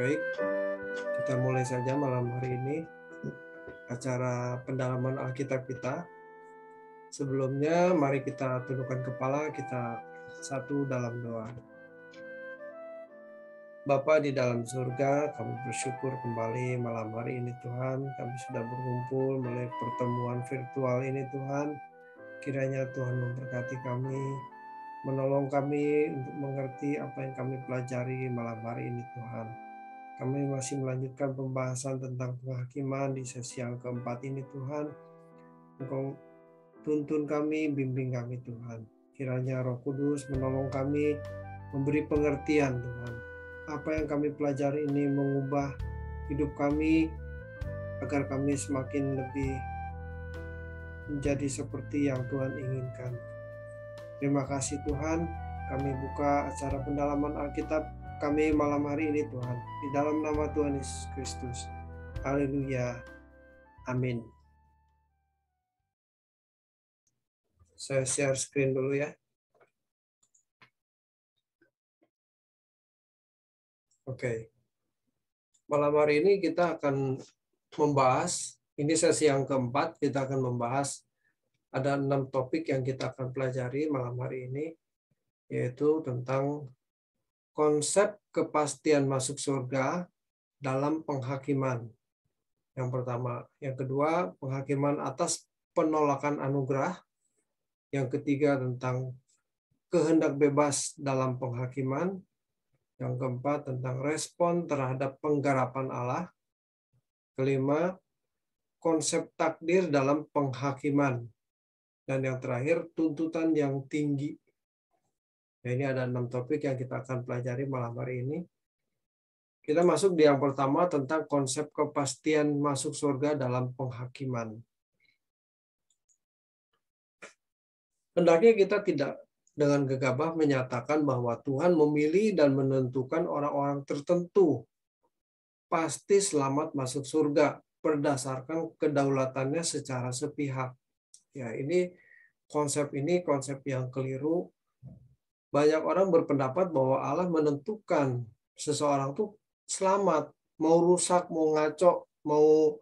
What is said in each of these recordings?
Baik, kita mulai saja malam hari ini acara pendalaman Alkitab kita. Sebelumnya, mari kita tundukkan kepala, kita satu dalam doa. Bapa di dalam surga, kami bersyukur kembali malam hari ini Tuhan. Kami sudah berkumpul melalui pertemuan virtual ini Tuhan. Kiranya Tuhan memberkati kami, menolong kami untuk mengerti apa yang kami pelajari malam hari ini Tuhan. Kami masih melanjutkan pembahasan tentang penghakiman di sesi yang keempat ini Tuhan. Engkau tuntun kami, bimbing kami Tuhan. Kiranya Roh Kudus menolong kami, memberi pengertian Tuhan. Apa yang kami pelajari ini mengubah hidup kami agar kami semakin lebih menjadi seperti yang Tuhan inginkan. Terima kasih Tuhan, kami buka acara pendalaman Alkitab kami malam hari ini Tuhan. Di dalam nama Tuhan Yesus Kristus. Haleluya. Amin. Saya share screen dulu ya. Oke. Malam hari ini kita akan membahas, ini sesi yang keempat, kita akan membahas ada 6 topik yang kita akan pelajari malam hari ini, yaitu tentang konsep kepastian masuk surga dalam penghakiman. Yang pertama. Yang kedua, penghakiman atas penolakan anugerah. Yang ketiga, tentang kehendak bebas dalam penghakiman. Yang keempat, tentang respon terhadap penggarapan Allah. Kelima, konsep takdir dalam penghakiman. Dan yang terakhir, tuntutan yang tinggi. Nah, ini ada 6 topik yang kita akan pelajari malam hari ini. Kita masuk di yang pertama tentang konsep kepastian masuk surga dalam penghakiman. Hendaknya kita tidak dengan gegabah menyatakan bahwa Tuhan memilih dan menentukan orang-orang tertentu pasti selamat masuk surga berdasarkan kedaulatannya secara sepihak. Ya, ini konsep yang keliru. Banyak orang berpendapat bahwa Allah menentukan seseorang tuh selamat, mau rusak, mau ngaco, mau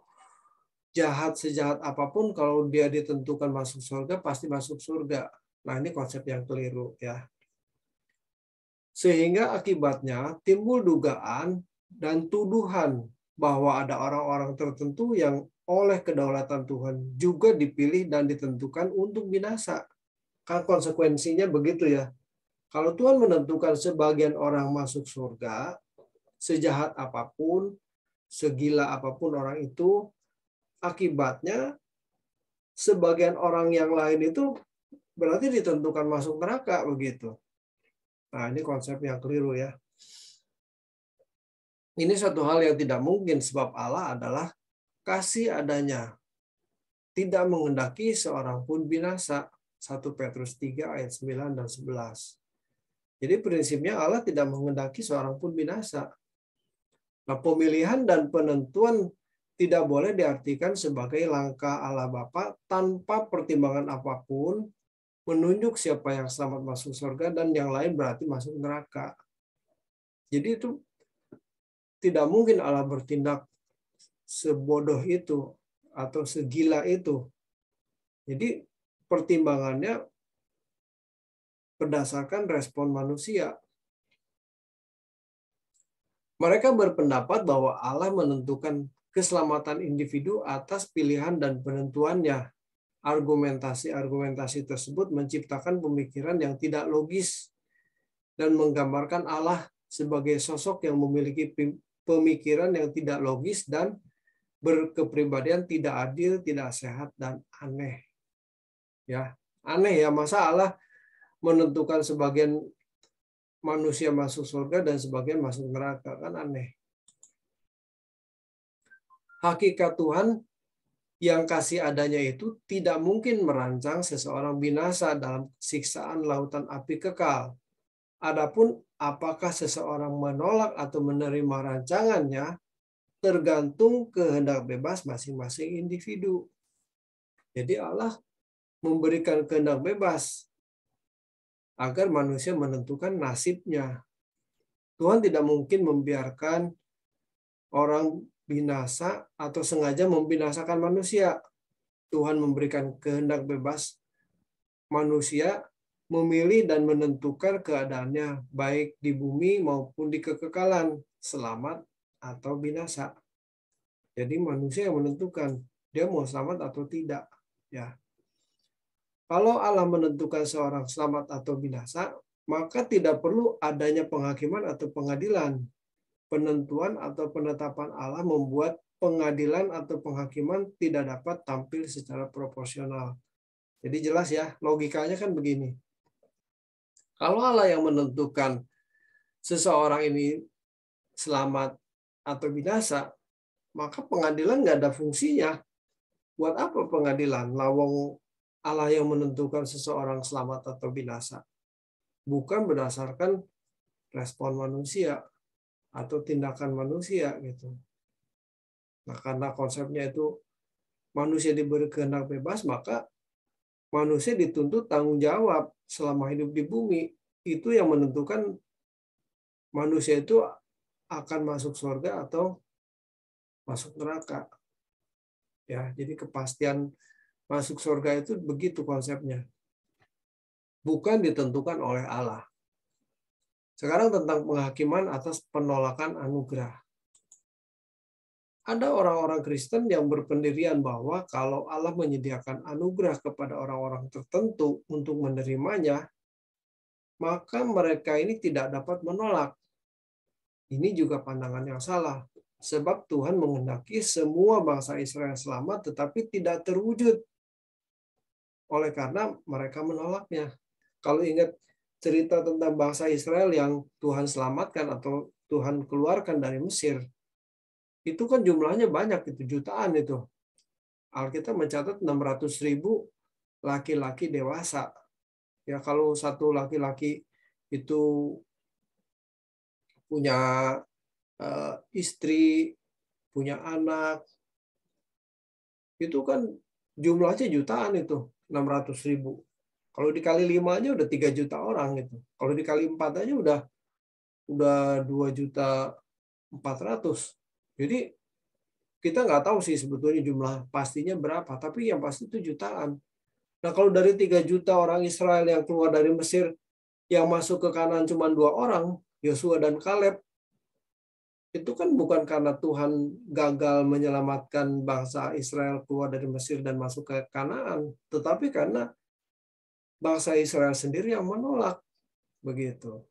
jahat sejahat apapun, kalau dia ditentukan masuk surga pasti masuk surga. Nah, ini konsep yang keliru ya. Sehingga akibatnya timbul dugaan dan tuduhan bahwa ada orang-orang tertentu yang oleh kedaulatan Tuhan juga dipilih dan ditentukan untuk binasa. Kan konsekuensinya begitu ya. Kalau Tuhan menentukan sebagian orang masuk surga, sejahat apapun, segila apapun orang itu, akibatnya sebagian orang yang lain itu berarti ditentukan masuk neraka begitu. Nah, ini konsep yang keliru ya. Ini satu hal yang tidak mungkin sebab Allah adalah kasih adanya. Tidak menghendaki seorang pun binasa. 1 Petrus 3 ayat 9 dan 11. Jadi prinsipnya Allah tidak menghendaki seorang pun binasa. Nah, pemilihan dan penentuan tidak boleh diartikan sebagai langkah Allah Bapa tanpa pertimbangan apapun, menunjuk siapa yang selamat masuk surga dan yang lain berarti masuk neraka. Jadi itu tidak mungkin Allah bertindak sebodoh itu atau segila itu. Jadi pertimbangannya berdasarkan respon manusia. Mereka berpendapat bahwa Allah menentukan keselamatan individu atas pilihan dan penentuannya. Argumentasi-argumentasi tersebut menciptakan pemikiran yang tidak logis dan menggambarkan Allah sebagai sosok yang memiliki pemikiran yang tidak logis dan berkepribadian tidak adil, tidak sehat, dan aneh. Ya, aneh ya, masa Allah menentukan sebagian manusia masuk surga dan sebagian masuk neraka, kan aneh. Hakikat Tuhan yang kasih adanya itu tidak mungkin merancang seseorang binasa dalam siksaan lautan api kekal. Adapun apakah seseorang menolak atau menerima rancangannya tergantung kehendak bebas masing-masing individu. Jadi Allah memberikan kehendak bebas agar manusia menentukan nasibnya. Tuhan tidak mungkin membiarkan orang binasa atau sengaja membinasakan manusia. Tuhan memberikan kehendak bebas manusia memilih dan menentukan keadaannya, baik di bumi maupun di kekekalan, selamat atau binasa. Jadi manusia yang menentukan dia mau selamat atau tidak. Ya, kalau Allah menentukan seorang selamat atau binasa, maka tidak perlu adanya penghakiman atau pengadilan. Penentuan atau penetapan Allah membuat pengadilan atau penghakiman tidak dapat tampil secara proporsional. Jadi jelas ya, logikanya kan begini. Kalau Allah yang menentukan seseorang ini selamat atau binasa, maka pengadilan nggak ada fungsinya. Buat apa pengadilan? Lawang Allah yang menentukan seseorang selamat atau binasa. Bukan berdasarkan respon manusia atau tindakan manusia gitu. Nah, karena konsepnya itu manusia diberi kehendak bebas, maka manusia dituntut tanggung jawab selama hidup di bumi. Itu yang menentukan manusia itu akan masuk surga atau masuk neraka. Ya, jadi kepastian masuk surga itu begitu konsepnya. Bukan ditentukan oleh Allah. Sekarang tentang penghakiman atas penolakan anugerah. Ada orang-orang Kristen yang berpendirian bahwa kalau Allah menyediakan anugerah kepada orang-orang tertentu untuk menerimanya, maka mereka ini tidak dapat menolak. Ini juga pandangan yang salah. Sebab Tuhan menghendaki semua bangsa Israel selamat, tetapi tidak terwujud. Oleh karena mereka menolaknya. Kalau ingat cerita tentang bangsa Israel yang Tuhan selamatkan atau Tuhan keluarkan dari Mesir, itu kan jumlahnya banyak, itu jutaan itu. Alkitab mencatat 600.000 laki-laki dewasa. Ya, kalau satu laki-laki itu punya istri, punya anak, itu kan jumlahnya jutaan itu, 600.000. Kalau dikali 5 aja udah 3 juta orang gitu. Kalau dikali 4 aja udah 2.400.000. Jadi kita nggak tahu sih sebetulnya jumlah pastinya berapa, tapi yang pasti itu jutaan. Nah, kalau dari 3 juta orang Israel yang keluar dari Mesir, yang masuk ke Kanaan cuma 2 orang, Yosua dan Kaleb, itu kan bukan karena Tuhan gagal menyelamatkan bangsa Israel keluar dari Mesir dan masuk ke Kanaan, tetapi karena bangsa Israel sendiri yang menolak. Begitu.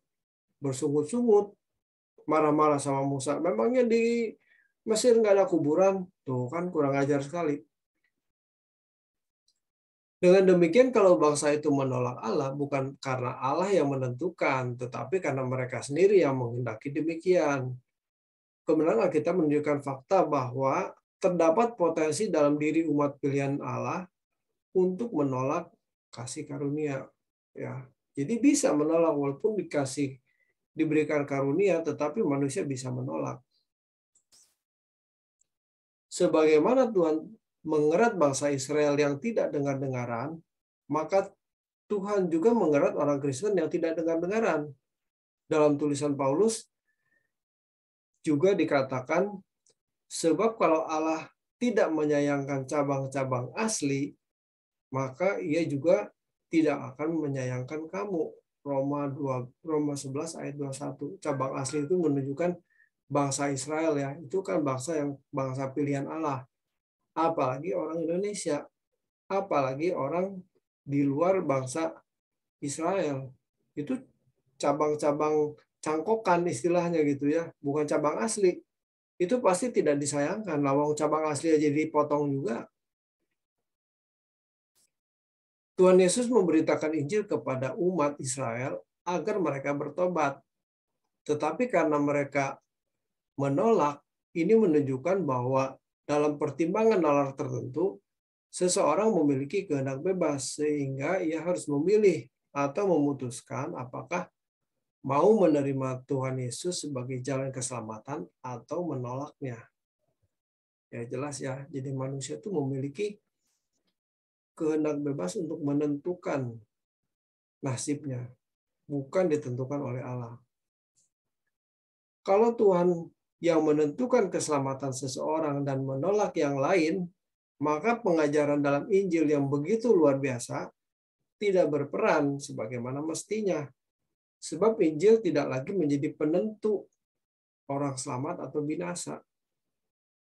Bersungut-sungut, marah-marah sama Musa. Memangnya di Mesir nggak ada kuburan? Tuh kan kurang ajar sekali. Dengan demikian kalau bangsa itu menolak Allah bukan karena Allah yang menentukan, tetapi karena mereka sendiri yang menghendaki demikian. Kebenaran kita menunjukkan fakta bahwa terdapat potensi dalam diri umat pilihan Allah untuk menolak kasih karunia. Ya, jadi bisa menolak walaupun diberikan karunia, tetapi manusia bisa menolak. Sebagaimana Tuhan mengerat bangsa Israel yang tidak dengar-dengaran, maka Tuhan juga mengerat orang Kristen yang tidak dengar-dengaran. Dalam tulisan Paulus juga dikatakan, sebab kalau Allah tidak menyayangkan cabang-cabang asli, maka ia juga tidak akan menyayangkan kamu. Roma 11 ayat 21. Cabang asli itu menunjukkan bangsa Israel ya. Itu kan bangsa pilihan Allah. Apalagi orang Indonesia. Apalagi orang di luar bangsa Israel. Itu cabang-cabang cangkokan istilahnya gitu ya. Bukan cabang asli. Itu pasti tidak disayangkan. Lawang cabang asli aja dipotong juga. Tuhan Yesus memberitakan Injil kepada umat Israel agar mereka bertobat. Tetapi karena mereka menolak, ini menunjukkan bahwa dalam pertimbangan nalar tertentu, seseorang memiliki kehendak bebas, sehingga ia harus memilih atau memutuskan apakah mau menerima Tuhan Yesus sebagai jalan keselamatan atau menolaknya. Ya jelas ya, jadi manusia itu memiliki kehendak bebas untuk menentukan nasibnya, bukan ditentukan oleh Allah. Kalau Tuhan yang menentukan keselamatan seseorang dan menolak yang lain, maka pengajaran dalam Injil yang begitu luar biasa tidak berperan sebagaimana mestinya. Sebab Injil tidak lagi menjadi penentu orang selamat atau binasa.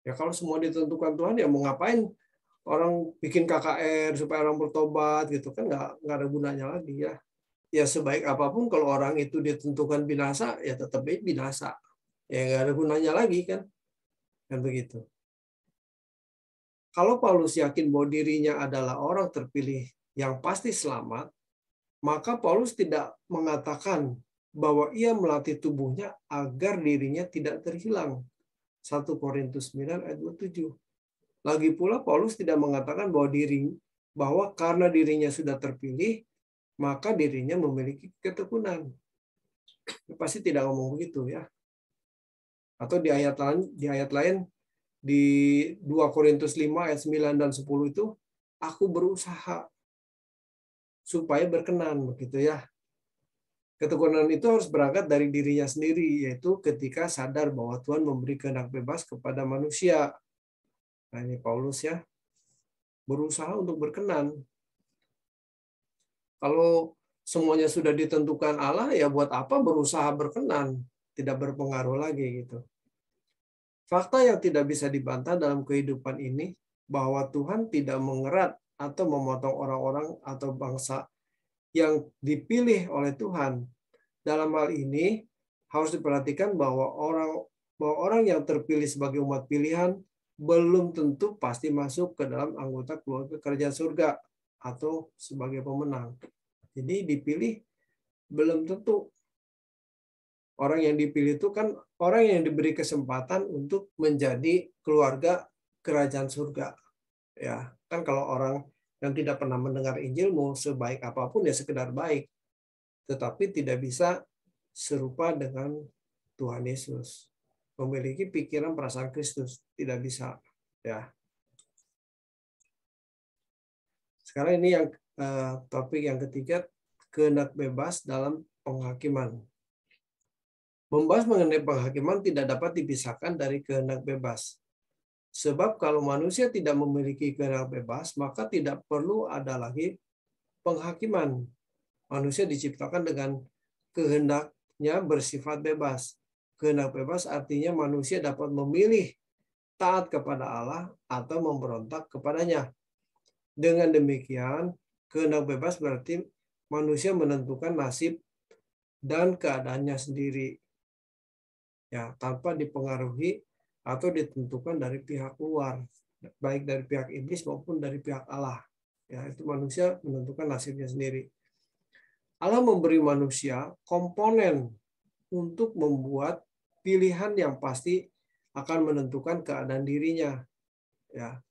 Ya kalau semua ditentukan Tuhan, ya mau ngapain orang bikin KKR supaya orang bertobat gitu kan, nggak ada gunanya lagi ya. Ya sebaik apapun kalau orang itu ditentukan binasa, ya tetap binasa. Ya nggak ada gunanya lagi kan begitu. Kalau Paulus yakin bahwa dirinya adalah orang terpilih yang pasti selamat, maka Paulus tidak mengatakan bahwa ia melatih tubuhnya agar dirinya tidak terhilang. 1 Korintus 9 ayat 27. Lagi pula Paulus tidak mengatakan bahwa karena dirinya sudah terpilih, maka dirinya memiliki ketekunan. Pasti tidak ngomong begitu ya. Atau di ayat lain di 2 Korintus 5 ayat 9 dan 10 itu, aku berusaha supaya berkenan begitu ya. Ketekunan itu harus berangkat dari dirinya sendiri, yaitu ketika sadar bahwa Tuhan memberi kehendak bebas kepada manusia. Nah, ini Paulus ya, berusaha untuk berkenan. Kalau semuanya sudah ditentukan Allah, ya buat apa berusaha berkenan? Tidak berpengaruh lagi gitu. Fakta yang tidak bisa dibantah dalam kehidupan ini, bahwa Tuhan tidak mengerat atau memotong orang-orang atau bangsa yang dipilih oleh Tuhan. Dalam hal ini harus diperhatikan bahwa orang yang terpilih sebagai umat pilihan belum tentu pasti masuk ke dalam anggota keluarga kerajaan surga atau sebagai pemenang. Jadi dipilih belum tentu. Orang yang dipilih itu kan orang yang diberi kesempatan untuk menjadi keluarga kerajaan surga. Ya, kan kalau orang yang tidak pernah mendengar Injil mau sebaik apapun ya sekedar baik, tetapi tidak bisa serupa dengan Tuhan Yesus. Memiliki pikiran perasaan Kristus tidak bisa, ya. Sekarang ini yang topik yang ketiga, kehendak bebas dalam penghakiman. Membahas mengenai penghakiman tidak dapat dipisahkan dari kehendak bebas. Sebab kalau manusia tidak memiliki kehendak bebas, maka tidak perlu ada lagi penghakiman. Manusia diciptakan dengan kehendaknya bersifat bebas. Kehendak bebas artinya manusia dapat memilih taat kepada Allah atau memberontak kepadanya. Dengan demikian, kehendak bebas berarti manusia menentukan nasib dan keadaannya sendiri, ya, tanpa dipengaruhi atau ditentukan dari pihak luar, baik dari pihak iblis maupun dari pihak Allah. Ya, itu manusia menentukan nasibnya sendiri. Allah memberi manusia komponen untuk membuat pilihan yang pasti akan menentukan keadaan dirinya. Ya,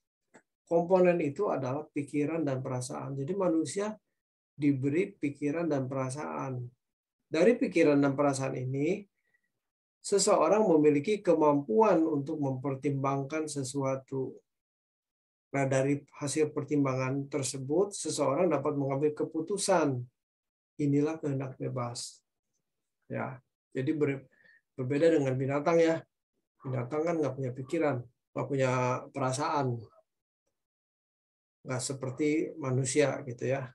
komponen itu adalah pikiran dan perasaan. Jadi manusia diberi pikiran dan perasaan. Dari pikiran dan perasaan ini, seseorang memiliki kemampuan untuk mempertimbangkan sesuatu. Nah, dari hasil pertimbangan tersebut, seseorang dapat mengambil keputusan. Inilah kehendak bebas. Ya, jadi berbeda dengan binatang ya. Binatang kan nggak punya pikiran, nggak punya perasaan, nggak seperti manusia gitu ya.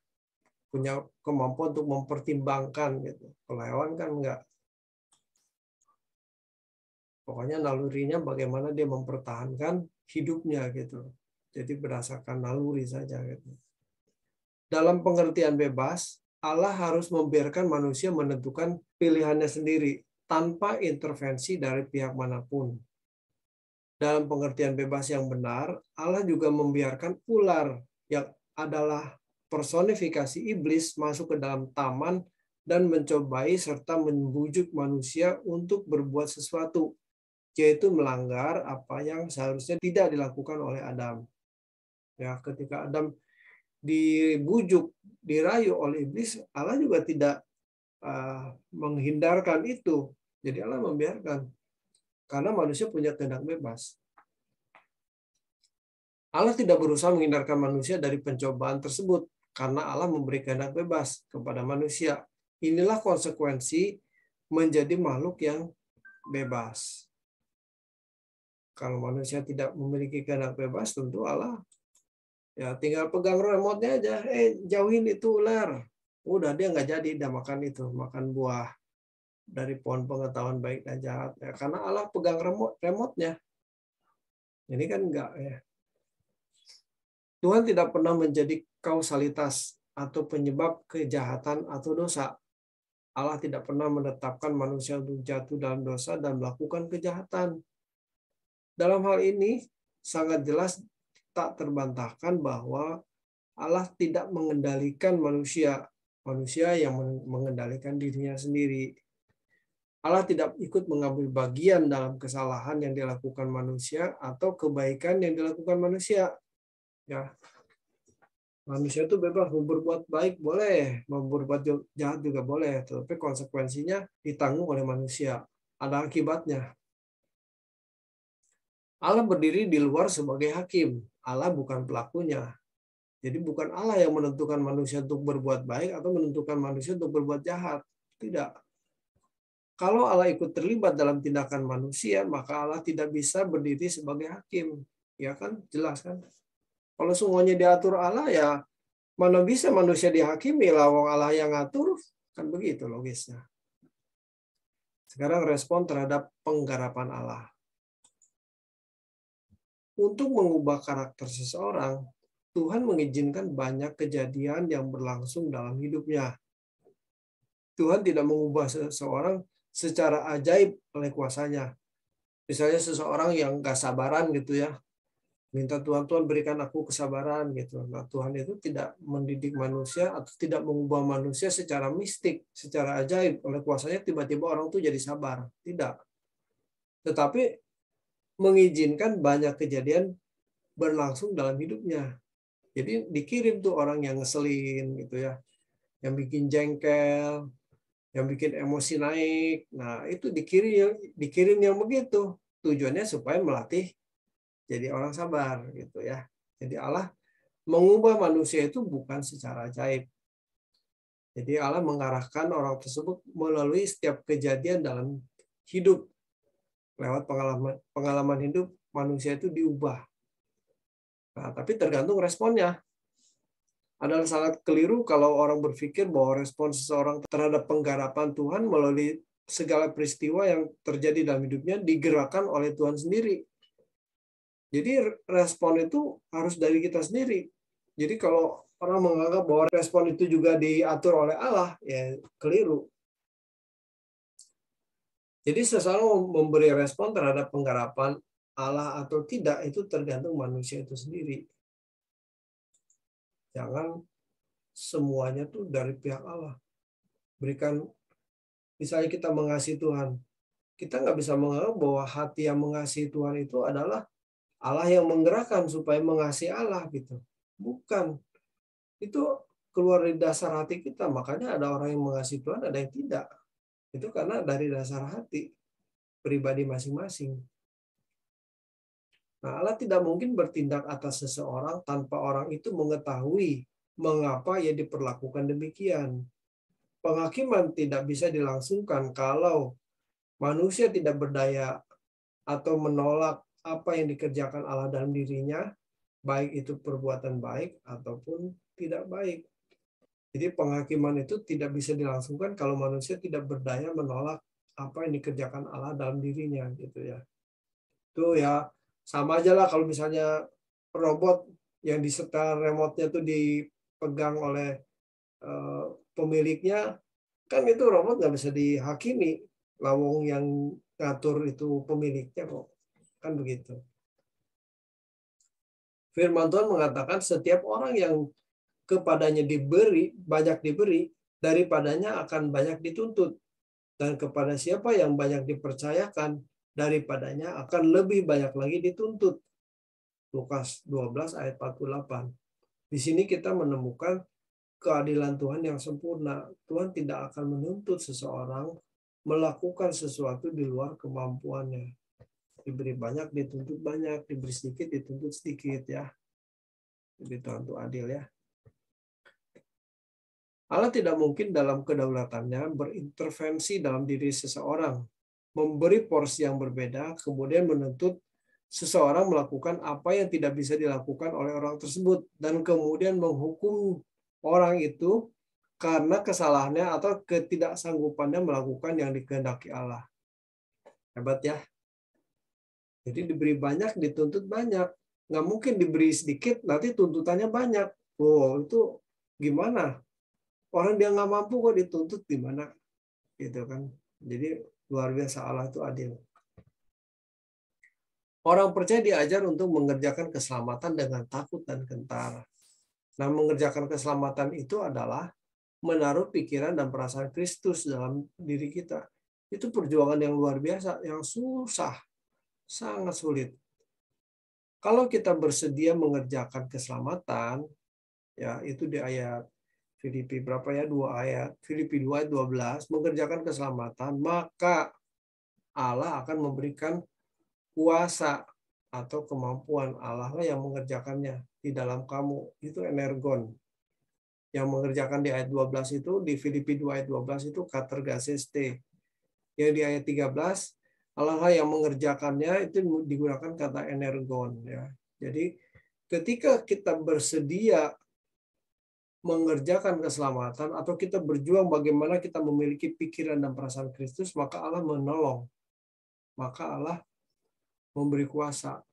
Punya kemampuan untuk mempertimbangkan gitu. Kalau hewan kan nggak. Pokoknya nalurinya bagaimana dia mempertahankan hidupnya gitu. Jadi berdasarkan naluri saja gitu. Dalam pengertian bebas, Allah harus membiarkan manusia menentukan pilihannya sendiri tanpa intervensi dari pihak manapun. Dalam pengertian bebas yang benar, Allah juga membiarkan ular yang adalah personifikasi iblis masuk ke dalam taman dan mencobai serta membujuk manusia untuk berbuat sesuatu, yaitu melanggar apa yang seharusnya tidak dilakukan oleh Adam. Ya, ketika Adam dibujuk, dirayu oleh iblis, Allah juga tidak menghindarkan itu. Jadi Allah membiarkan. Karena manusia punya kehendak bebas. Allah tidak berusaha menghindarkan manusia dari pencobaan tersebut, karena Allah memberi kehendak bebas kepada manusia. Inilah konsekuensi menjadi makhluk yang bebas. Kalau manusia tidak memiliki kehendak bebas, tentu Allah ya tinggal pegang remote-nya aja. Jauhin itu ular. Udah dia nggak jadi, dia makan itu, makan buah dari pohon pengetahuan baik dan jahat. Ya, karena Allah pegang remote-nya. Ini kan enggak ya. Tuhan tidak pernah menjadi kausalitas atau penyebab kejahatan atau dosa. Allah tidak pernah menetapkan manusia untuk jatuh dalam dosa dan melakukan kejahatan. Dalam hal ini, sangat jelas tak terbantahkan bahwa Allah tidak mengendalikan manusia. Manusia yang mengendalikan dirinya sendiri. Allah tidak ikut mengambil bagian dalam kesalahan yang dilakukan manusia atau kebaikan yang dilakukan manusia. Ya, manusia itu bebas mau berbuat baik boleh, mau berbuat jahat juga boleh, tapi konsekuensinya ditanggung oleh manusia. Ada akibatnya. Allah berdiri di luar sebagai hakim. Allah bukan pelakunya. Jadi bukan Allah yang menentukan manusia untuk berbuat baik atau menentukan manusia untuk berbuat jahat. Tidak. Kalau Allah ikut terlibat dalam tindakan manusia, maka Allah tidak bisa berdiri sebagai hakim. Ya kan? Jelas kan? Kalau semuanya diatur Allah, ya mana bisa manusia dihakimi, lawang Allah yang ngatur, kan begitu logisnya. Sekarang respon terhadap penggarapan Allah. Untuk mengubah karakter seseorang, Tuhan mengizinkan banyak kejadian yang berlangsung dalam hidupnya. Tuhan tidak mengubah seseorang secara ajaib oleh kuasanya. Misalnya seseorang yang gak sabaran gitu ya, minta Tuhan berikan aku kesabaran gitu. Nah, Tuhan itu tidak mendidik manusia atau tidak mengubah manusia secara mistik, secara ajaib oleh kuasanya tiba-tiba orang tuh jadi sabar. Tidak. Tetapi mengizinkan banyak kejadian berlangsung dalam hidupnya. Jadi dikirim tuh orang yang ngeselin gitu ya, yang bikin jengkel, yang bikin emosi naik. Nah, itu dikirim yang begitu. Tujuannya supaya melatih jadi orang sabar gitu ya. Jadi Allah mengubah manusia itu bukan secara ajaib. Jadi Allah mengarahkan orang tersebut melalui setiap kejadian dalam hidup. Lewat pengalaman hidup manusia itu diubah. Nah, tapi tergantung responnya. Adalah sangat keliru kalau orang berpikir bahwa respon seseorang terhadap penggarapan Tuhan melalui segala peristiwa yang terjadi dalam hidupnya digerakkan oleh Tuhan sendiri. Jadi respon itu harus dari kita sendiri. Jadi kalau orang menganggap bahwa respon itu juga diatur oleh Allah, ya keliru. Jadi seseorang memberi respon terhadap penggarapan Allah atau tidak itu tergantung manusia itu sendiri. Jangan semuanya tuh dari pihak Allah. Berikan, misalnya kita mengasihi Tuhan, kita nggak bisa menganggap bahwa hati yang mengasihi Tuhan itu adalah Allah yang menggerakkan supaya mengasihi Allah gitu. Bukan. Itu keluar dari dasar hati kita. Makanya ada orang yang mengasihi Tuhan, ada yang tidak. Itu karena dari dasar hati pribadi masing-masing. Nah, Allah tidak mungkin bertindak atas seseorang tanpa orang itu mengetahui mengapa ia diperlakukan demikian. Penghakiman tidak bisa dilangsungkan kalau manusia tidak berdaya atau menolak apa yang dikerjakan Allah dalam dirinya, baik itu perbuatan baik ataupun tidak baik. Jadi penghakiman itu tidak bisa dilangsungkan kalau manusia tidak berdaya menolak apa yang dikerjakan Allah dalam dirinya gitu ya. Itu ya sama aja lah kalau misalnya robot yang disetel remote-nya tuh dipegang oleh pemiliknya, kan itu robot nggak bisa dihakimi. Lawong yang ngatur itu pemiliknya kok. Kan begitu. Firman Tuhan mengatakan setiap orang yang kepadanya banyak diberi, daripadanya akan banyak dituntut. Dan kepada siapa yang banyak dipercayakan, daripadanya akan lebih banyak lagi dituntut. Lukas 12 ayat 48. Di sini kita menemukan keadilan Tuhan yang sempurna. Tuhan tidak akan menuntut seseorang melakukan sesuatu di luar kemampuannya. Diberi banyak, dituntut banyak. Diberi sedikit, dituntut sedikit ya. Jadi Tuhan itu adil ya. Allah tidak mungkin dalam kedaulatannya berintervensi dalam diri seseorang, memberi porsi yang berbeda, kemudian menuntut seseorang melakukan apa yang tidak bisa dilakukan oleh orang tersebut dan kemudian menghukum orang itu karena kesalahannya atau ketidaksanggupannya melakukan yang dikehendaki Allah. Hebat ya. Jadi diberi banyak, dituntut banyak. Nggak mungkin diberi sedikit, nanti tuntutannya banyak. Wow, itu gimana? Orang dia nggak mampu kok dituntut gimana? Gitu kan. Jadi luar biasa, Allah itu adil. Orang percaya diajar untuk mengerjakan keselamatan dengan takut dan gentar. Nah, mengerjakan keselamatan itu adalah menaruh pikiran dan perasaan Kristus dalam diri kita. Itu perjuangan yang luar biasa, yang susah, sangat sulit. Kalau kita bersedia mengerjakan keselamatan, ya itu di ayat Filipi berapa ya? 2 ayat. Filipi 2 ayat 12, mengerjakan keselamatan, maka Allah akan memberikan kuasa atau kemampuan. Allah lah yang mengerjakannya di dalam kamu. Itu energon. Yang mengerjakan di ayat 12 itu, di Filipi 2 ayat 12 itu katergaseste. Yang di ayat 13, Allah yang mengerjakannya itu digunakan kata energon. Ya. Jadi ketika kita bersedia mengerjakan keselamatan atau kita berjuang bagaimana kita memiliki pikiran dan perasaan Kristus, maka Allah menolong. Maka Allah memberi kuasa,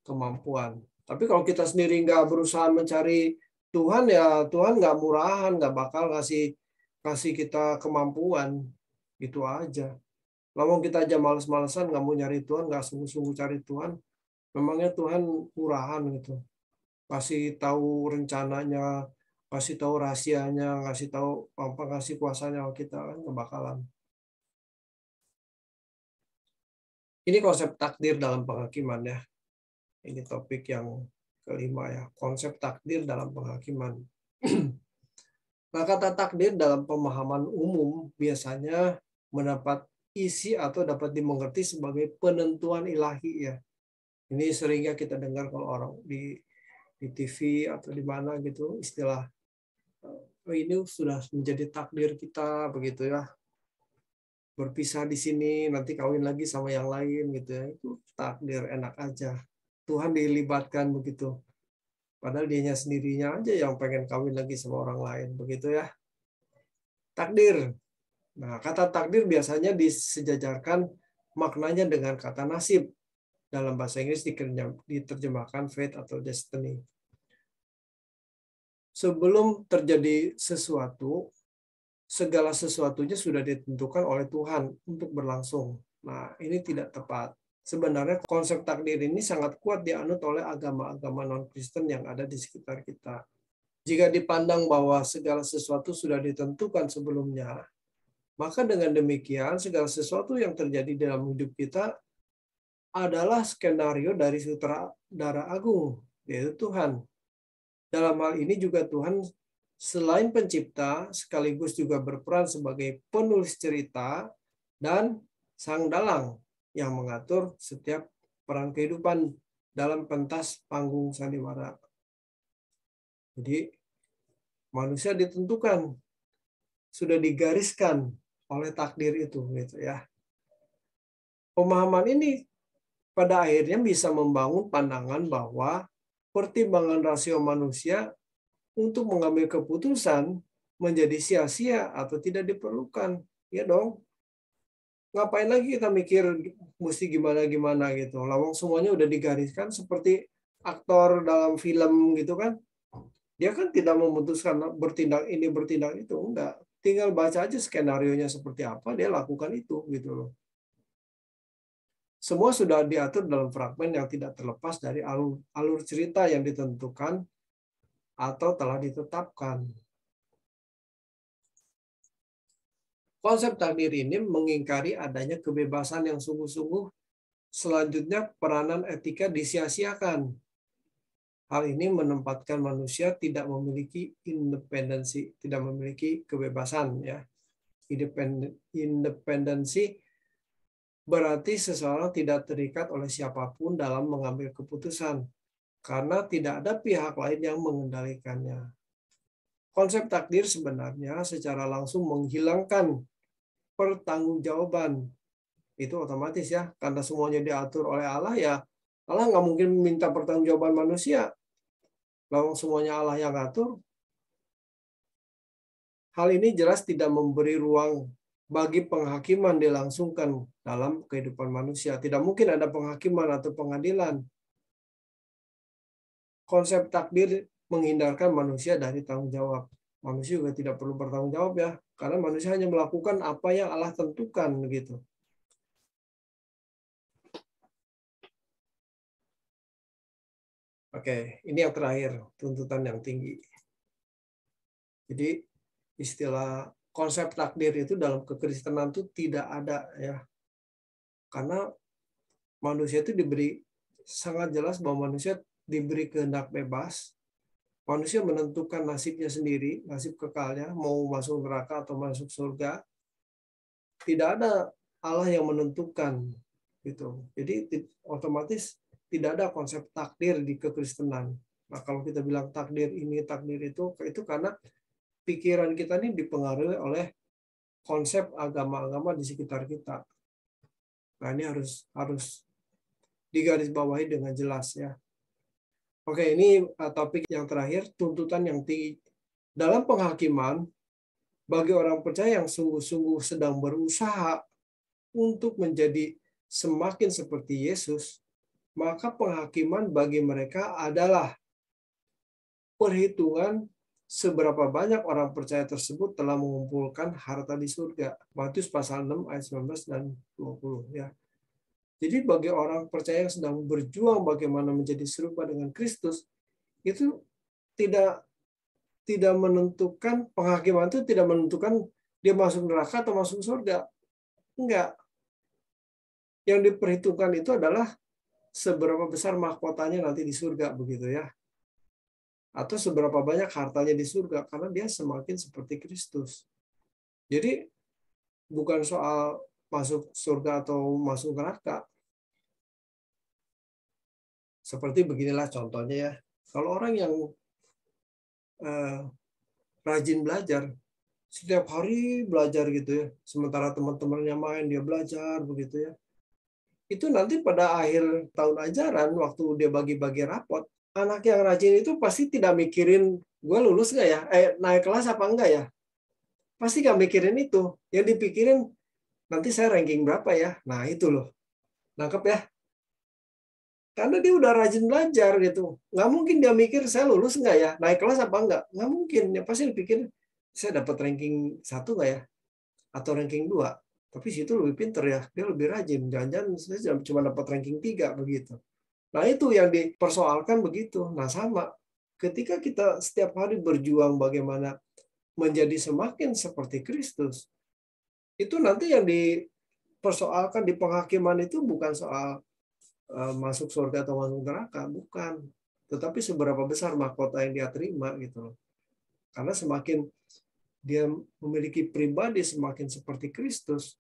kemampuan. Tapi kalau kita sendiri nggak berusaha mencari Tuhan, ya Tuhan nggak murahan, nggak bakal kasih kita kemampuan. Itu aja. Lawang kita aja males-malesan, nggak mau nyari Tuhan, nggak sungguh-sungguh cari Tuhan. Memangnya Tuhan murahan gitu. Kasih tahu rencananya, kasih tahu rahasianya, kasih tahu apa, kasih kuasanya kita kan nggak bakalan. Ini konsep takdir dalam penghakiman ya. Ini topik yang kelima ya, konsep takdir dalam penghakiman. Nah, kata takdir dalam pemahaman umum biasanya mendapat isi atau dapat dimengerti sebagai penentuan ilahi ya. Ini seringnya kita dengar kalau orang di TV atau di mana gitu istilah ini sudah menjadi takdir kita begitu ya. Berpisah di sini nanti kawin lagi sama yang lain gitu ya. Itu takdir, enak aja. Tuhan dilibatkan begitu. Padahal dianya sendirinya aja yang pengen kawin lagi sama orang lain begitu ya. Takdir. Nah, kata takdir biasanya disejajarkan maknanya dengan kata nasib. Dalam bahasa Inggris diterjemahkan fate atau destiny. Sebelum terjadi sesuatu, segala sesuatunya sudah ditentukan oleh Tuhan untuk berlangsung. Nah, ini tidak tepat. Sebenarnya konsep takdir ini sangat kuat dianut oleh agama-agama non-Kristen yang ada di sekitar kita. Jika dipandang bahwa segala sesuatu sudah ditentukan sebelumnya, maka dengan demikian segala sesuatu yang terjadi dalam hidup kita adalah skenario dari sutradara agung, yaitu Tuhan. Dalam hal ini juga Tuhan selain pencipta, sekaligus juga berperan sebagai penulis cerita dan sang dalang yang mengatur setiap peran kehidupan dalam pentas panggung sandiwara. Jadi manusia ditentukan, sudah digariskan oleh takdir itu, gitu ya. Pemahaman ini pada akhirnya bisa membangun pandangan bahwa pertimbangan rasio manusia untuk mengambil keputusan menjadi sia-sia atau tidak diperlukan. Ya dong. Ngapain lagi kita mikir mesti gimana-gimana gitu. Lawang semuanya udah digariskan seperti aktor dalam film gitu kan. Dia kan tidak memutuskan bertindak ini, bertindak itu. Enggak. Tinggal baca aja skenario-nya seperti apa, dia lakukan itu gitu loh. Semua sudah diatur dalam fragmen yang tidak terlepas dari alur cerita yang ditentukan atau telah ditetapkan. Konsep takdir ini mengingkari adanya kebebasan yang sungguh-sungguh. Selanjutnya, peranan etika disia-siakan. Hal ini menempatkan manusia tidak memiliki independensi, tidak memiliki kebebasan. Ya. Independensi berarti seseorang tidak terikat oleh siapapun dalam mengambil keputusan, karena tidak ada pihak lain yang mengendalikannya. Konsep takdir sebenarnya secara langsung menghilangkan pertanggungjawaban. Itu otomatis ya, karena semuanya diatur oleh Allah ya, Allah nggak mungkin minta pertanggungjawaban manusia. Lalu semuanya Allah yang ngatur. Hal ini jelas tidak memberi ruang bagi penghakiman dilangsungkan dalam kehidupan manusia. Tidak mungkin ada penghakiman atau pengadilan. Konsep takdir menghindarkan manusia dari tanggung jawab. Manusia juga tidak perlu bertanggung jawab ya, karena manusia hanya melakukan apa yang Allah tentukan begitu. Oke, ini yang terakhir, tuntutan yang tinggi. Jadi istilah konsep takdir itu dalam kekristenan itu tidak ada ya. Karena manusia itu diberi sangat jelas bahwa manusia diberi kehendak bebas. Manusia menentukan nasibnya sendiri, nasib kekalnya, mau masuk neraka atau masuk surga. Tidak ada Allah yang menentukan gitu. Jadi otomatis tidak ada konsep takdir di kekristenan. Nah, kalau kita bilang takdir ini, takdir itu karena pikiran kita ini dipengaruhi oleh konsep agama-agama di sekitar kita. Nah, ini harus digarisbawahi dengan jelas ya. Oke, ini topik yang terakhir, tuntutan yang tinggi. Dalam penghakiman, bagi orang percaya yang sungguh-sungguh sedang berusaha untuk menjadi semakin seperti Yesus, maka penghakiman bagi mereka adalah perhitungan seberapa banyak orang percaya tersebut telah mengumpulkan harta di surga. Matius pasal 6 ayat 19 dan 20 ya. Jadi bagi orang percaya yang sedang berjuang bagaimana menjadi serupa dengan Kristus, itu tidak menentukan, penghakiman itu tidak menentukan dia masuk neraka atau masuk surga. Enggak. Yang diperhitungkan itu adalah seberapa besar mahkotanya nanti di surga begitu ya. Atau seberapa banyak hartanya di surga karena dia semakin seperti Kristus. Jadi bukan soal masuk surga atau masuk neraka. Seperti beginilah contohnya ya. Kalau orang yang rajin belajar, setiap hari belajar gitu ya, sementara teman-temannya main dia belajar begitu ya. Itu nanti pada akhir tahun ajaran waktu dia bagi-bagi rapot, anak yang rajin itu pasti tidak mikirin gue lulus nggak ya, naik kelas apa enggak ya. Pasti nggak mikirin itu. Yang dipikirin nanti saya ranking berapa ya. Nah itu loh. Nangkep ya. Karena dia udah rajin belajar gitu. Nggak mungkin dia mikir saya lulus nggak ya, naik kelas apa enggak. Nggak mungkin. Ya pasti dipikir saya dapat ranking 1 nggak ya, atau ranking 2. Tapi situ lebih pinter ya, dia lebih rajin. Jangan-jangan saya cuma dapat ranking 3 begitu. Nah itu yang dipersoalkan begitu. Nah sama, ketika kita setiap hari berjuang bagaimana menjadi semakin seperti Kristus, itu nanti yang dipersoalkan di penghakiman itu bukan soal masuk surga atau masuk neraka, bukan. Tetapi seberapa besar mahkota yang dia terima gitu loh. Karena semakin dia memiliki pribadi semakin seperti Kristus,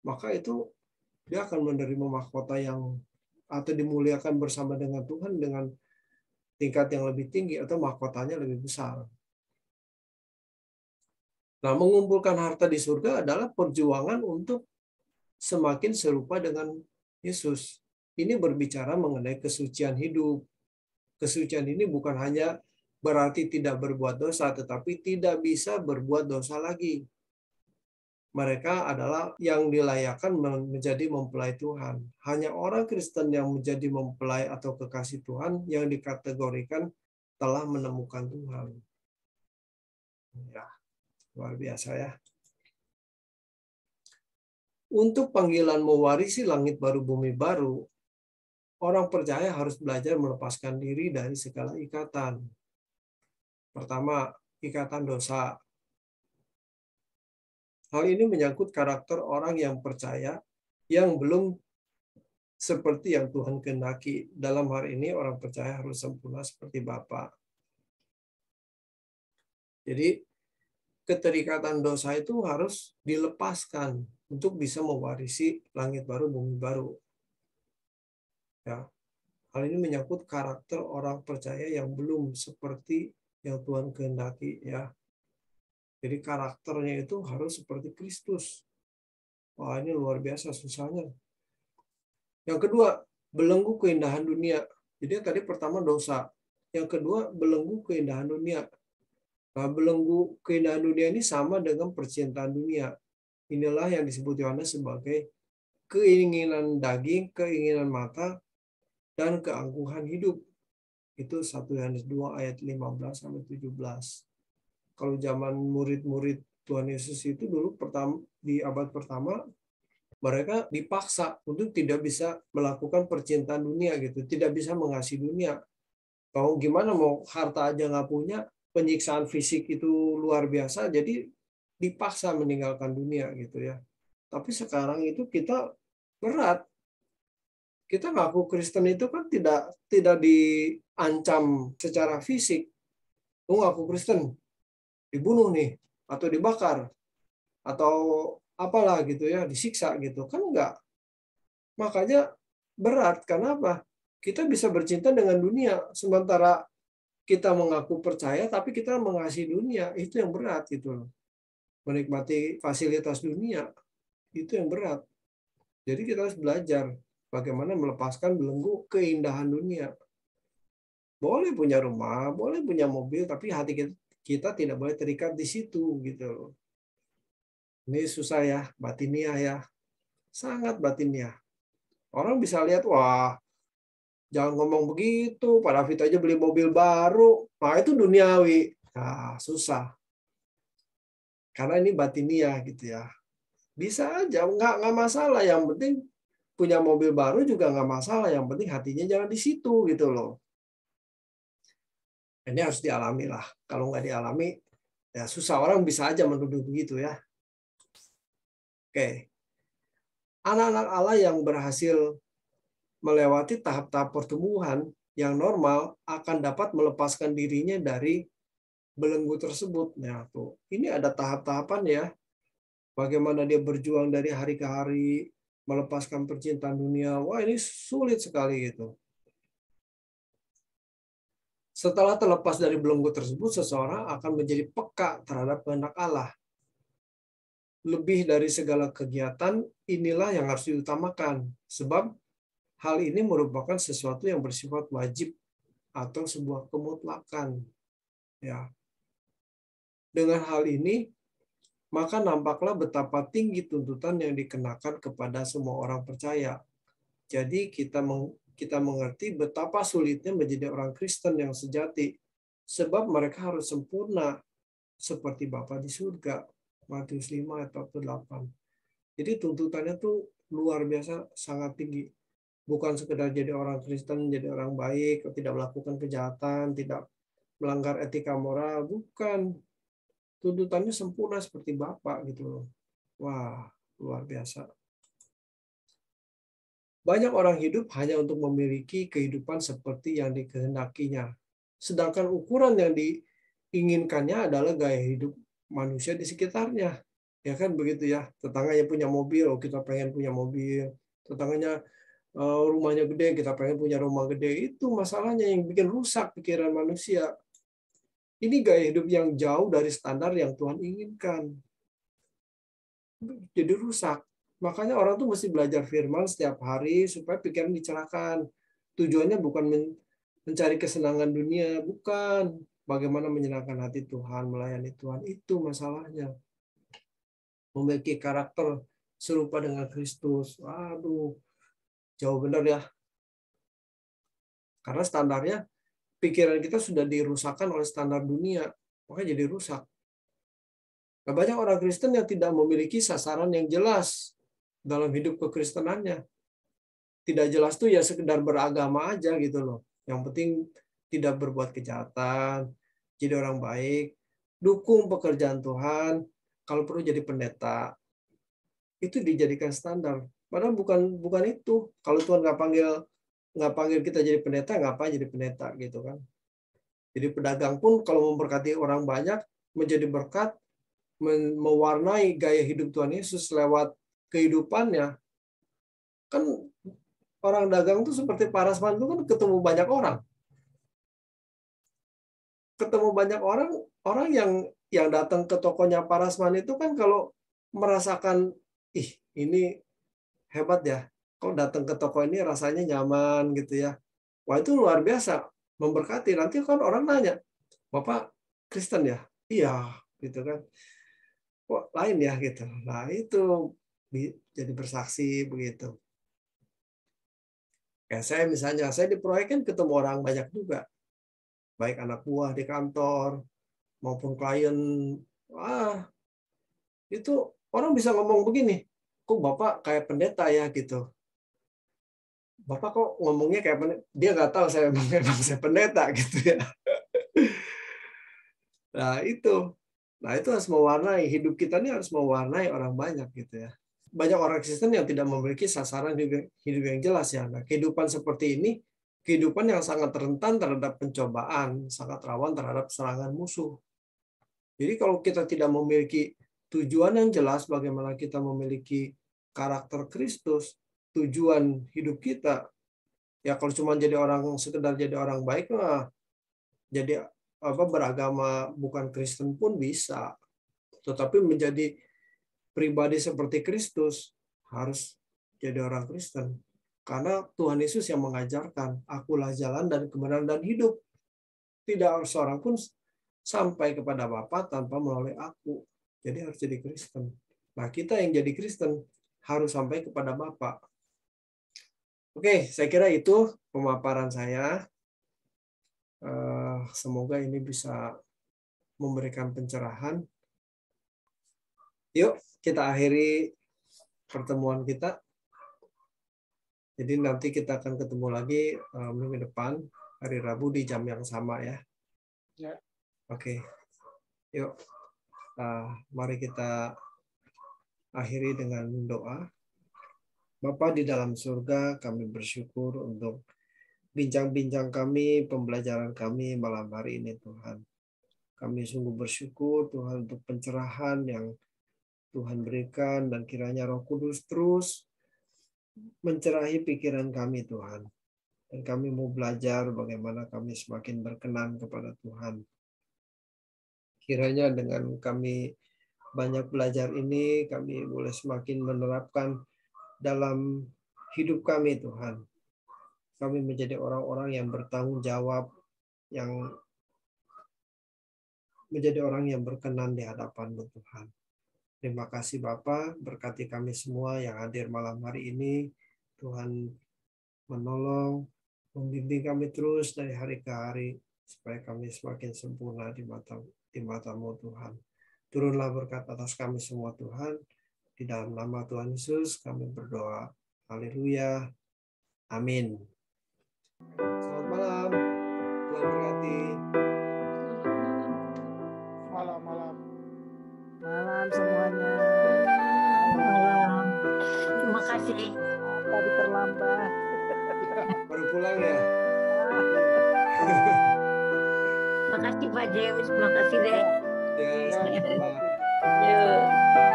maka itu dia akan menerima mahkota yang atau dimuliakan bersama dengan Tuhan dengan tingkat yang lebih tinggi atau mahkotanya lebih besar. Nah, mengumpulkan harta di surga adalah perjuangan untuk semakin serupa dengan Yesus. Ini berbicara mengenai kesucian hidup. Kesucian ini bukan hanya berarti tidak berbuat dosa, tetapi tidak bisa berbuat dosa lagi. Mereka adalah yang dilayakkan menjadi mempelai Tuhan. Hanya orang Kristen yang menjadi mempelai atau kekasih Tuhan yang dikategorikan telah menemukan Tuhan. Ya, luar biasa ya. Untuk panggilan mewarisi langit baru bumi baru, orang percaya harus belajar melepaskan diri dari segala ikatan. Pertama, ikatan dosa. Hal ini menyangkut karakter orang yang percaya yang belum seperti yang Tuhan kehendaki. Dalam hal ini orang percaya harus sempurna seperti Bapa. Jadi keterikatan dosa itu harus dilepaskan untuk bisa mewarisi langit baru bumi baru. Ya. Hal ini menyangkut karakter orang percaya yang belum seperti yang Tuhan kehendaki ya. Jadi karakternya itu harus seperti Kristus. Wah, ini luar biasa susahnya. Yang kedua, belenggu keindahan dunia. Jadi tadi pertama dosa, yang kedua belenggu keindahan dunia. Nah, belenggu keindahan dunia ini sama dengan percintaan dunia. Inilah yang disebut Yohanes sebagai keinginan daging, keinginan mata, dan keangkuhan hidup. Itu 1 Yohanes 2 ayat 15 sampai 17. Kalau zaman murid-murid Tuhan Yesus itu dulu di abad pertama, mereka dipaksa untuk tidak bisa melakukan percintaan dunia gitu, tidak bisa mengasihi dunia. Kalau gimana mau harta aja nggak punya, penyiksaan fisik itu luar biasa, jadi dipaksa meninggalkan dunia gitu ya. Tapi sekarang itu kita berat. Kita ngaku Kristen itu kan tidak diancam secara fisik. Lu ngaku Kristen, dibunuh nih, atau dibakar, atau apalah gitu ya, disiksa gitu. Kan enggak. Makanya berat. Karena apa? Kita bisa bercinta dengan dunia, sementara kita mengaku percaya, tapi kita mengasihi dunia. Itu yang berat gitu loh. Menikmati fasilitas dunia, itu yang berat. Jadi kita harus belajar bagaimana melepaskan belenggu keindahan dunia. Boleh punya rumah, boleh punya mobil, tapi hati kita tidak boleh terikat di situ gitu. Ini susah ya, batiniah ya. Sangat batiniah. Orang bisa lihat, wah, jangan ngomong begitu, Pak David aja beli mobil baru. Nah, itu duniawi. Nah, susah. Karena ini batiniah gitu ya. Bisa aja, nggak masalah. Yang penting punya mobil baru juga nggak masalah. Yang penting hatinya jangan di situ gitu loh. Ini harus dialami lah. Kalau nggak dialami, ya susah. Orang bisa aja menuduh begitu ya. Oke. Anak-anak Allah yang berhasil melewati tahap-tahap pertumbuhan yang normal akan dapat melepaskan dirinya dari belenggu tersebut. Nah, tuh. Ini ada tahap-tahapan ya. Bagaimana dia berjuang dari hari ke hari, melepaskan percintaan dunia. Wah, ini sulit sekali gitu. Setelah terlepas dari belenggu tersebut, seseorang akan menjadi peka terhadap kehendak Allah. Lebih dari segala kegiatan, inilah yang harus diutamakan. Sebab hal ini merupakan sesuatu yang bersifat wajib atau sebuah kemutlakan. Ya. Dengan hal ini, maka nampaklah betapa tinggi tuntutan yang dikenakan kepada semua orang percaya. Jadi kita mengerti betapa sulitnya menjadi orang Kristen yang sejati. Sebab mereka harus sempurna seperti Bapa di surga. Matius 5 ayat 48. Jadi tuntutannya tuh luar biasa, sangat tinggi. Bukan sekedar jadi orang Kristen, jadi orang baik, tidak melakukan kejahatan, tidak melanggar etika moral, bukan. Tuntutannya sempurna seperti Bapa gitu loh. Wah, luar biasa. Banyak orang hidup hanya untuk memiliki kehidupan seperti yang dikehendakinya. Sedangkan ukuran yang diinginkannya adalah gaya hidup manusia di sekitarnya. Ya kan begitu ya. Tetangganya punya mobil, oh kita pengen punya mobil. Tetangganya rumahnya gede, kita pengen punya rumah gede. Itu masalahnya yang bikin rusak pikiran manusia. Ini gaya hidup yang jauh dari standar yang Tuhan inginkan. Jadi rusak. Makanya orang tuh mesti belajar firman setiap hari supaya pikiran dicerahkan. Tujuannya bukan mencari kesenangan dunia, bukan. Bagaimana menyenangkan hati Tuhan, melayani Tuhan. Itu masalahnya. Memiliki karakter serupa dengan Kristus. Aduh, jauh benar ya. Karena standarnya, pikiran kita sudah dirusakkan oleh standar dunia. Makanya jadi rusak. Nah, banyak orang Kristen yang tidak memiliki sasaran yang jelas dalam hidup kekristenannya. Tidak jelas tuh ya sekedar beragama aja gitu loh. Yang penting tidak berbuat kejahatan, jadi orang baik, dukung pekerjaan Tuhan, kalau perlu jadi pendeta. Itu dijadikan standar. Padahal bukan itu. Kalau Tuhan nggak panggil kita jadi pendeta, ngapain jadi pendeta gitu kan. Jadi pedagang pun kalau memberkati orang banyak, menjadi berkat, mewarnai gaya hidup Tuhan Yesus lewat kehidupannya. Kan orang dagang tuh seperti Parasman itu kan ketemu banyak orang. Ketemu banyak orang yang datang ke tokonya Parasman itu kan kalau merasakan, ih ini hebat ya, kok datang ke toko ini rasanya nyaman gitu ya. Wah, itu luar biasa, memberkati. Nanti kan orang nanya, Bapak Kristen ya? Iya, gitu kan. Kok lain ya gitu. Nah, itu jadi bersaksi begitu. Kayak saya misalnya, saya di proyek kan ketemu orang banyak juga. Baik anak buah di kantor, maupun klien. Wah, itu orang bisa ngomong begini, kok Bapak kayak pendeta ya gitu. Bapak kok ngomongnya kayak pendeta? Dia nggak tahu saya memang saya pendeta gitu ya. Nah itu harus mewarnai hidup kita, ini harus mewarnai orang banyak gitu ya. Banyak orang Kristen yang tidak memiliki sasaran hidup yang jelas ya. Nah, kehidupan seperti ini, kehidupan yang sangat rentan terhadap pencobaan, sangat rawan terhadap serangan musuh. Jadi kalau kita tidak memiliki tujuan yang jelas, bagaimana kita memiliki karakter Kristus, tujuan hidup kita, ya kalau cuma jadi orang sekedar jadi orang baik, jadi beragama bukan Kristen pun bisa. Tetapi menjadi pribadi seperti Kristus harus jadi orang Kristen. Karena Tuhan Yesus yang mengajarkan, akulah jalan dan kebenaran dan hidup. Tidak seorang pun sampai kepada Bapa tanpa melalui aku. Jadi harus jadi Kristen. Nah, kita yang jadi Kristen harus sampai kepada Bapa. Oke, saya kira itu pemaparan saya. Semoga ini bisa memberikan pencerahan. Yuk, kita akhiri pertemuan kita. Jadi nanti kita akan ketemu lagi minggu depan, hari Rabu di jam yang sama ya. Ya. Oke, yuk. Mari kita akhiri dengan doa. Bapa di dalam surga, kami bersyukur untuk bincang-bincang kami, pembelajaran kami malam hari ini Tuhan. Kami sungguh bersyukur Tuhan untuk pencerahan yang Tuhan berikan, dan kiranya Roh Kudus terus mencerahi pikiran kami Tuhan. Dan kami mau belajar bagaimana kami semakin berkenan kepada Tuhan. Kiranya dengan kami banyak belajar ini, kami boleh semakin menerapkan dalam hidup kami Tuhan. Kami menjadi orang-orang yang bertanggung jawab, yang menjadi orang yang berkenan di hadapan-Mu Tuhan. Terima kasih Bapa, berkati kami semua yang hadir malam hari ini. Tuhan menolong, membimbing kami terus dari hari ke hari, supaya kami semakin sempurna di mata-Mu Tuhan. Turunlah berkat atas kami semua Tuhan. Di dalam nama Tuhan Yesus kami berdoa. Haleluya. Amin. Selamat malam. Tuhan berkati. Malam-malam. Malam semuanya. Malam. Terima kasih. Tadi terlambat. Baru pulang ya? Makasih Pak Zeus, makasih deh. Ya, sama-sama. Yuk.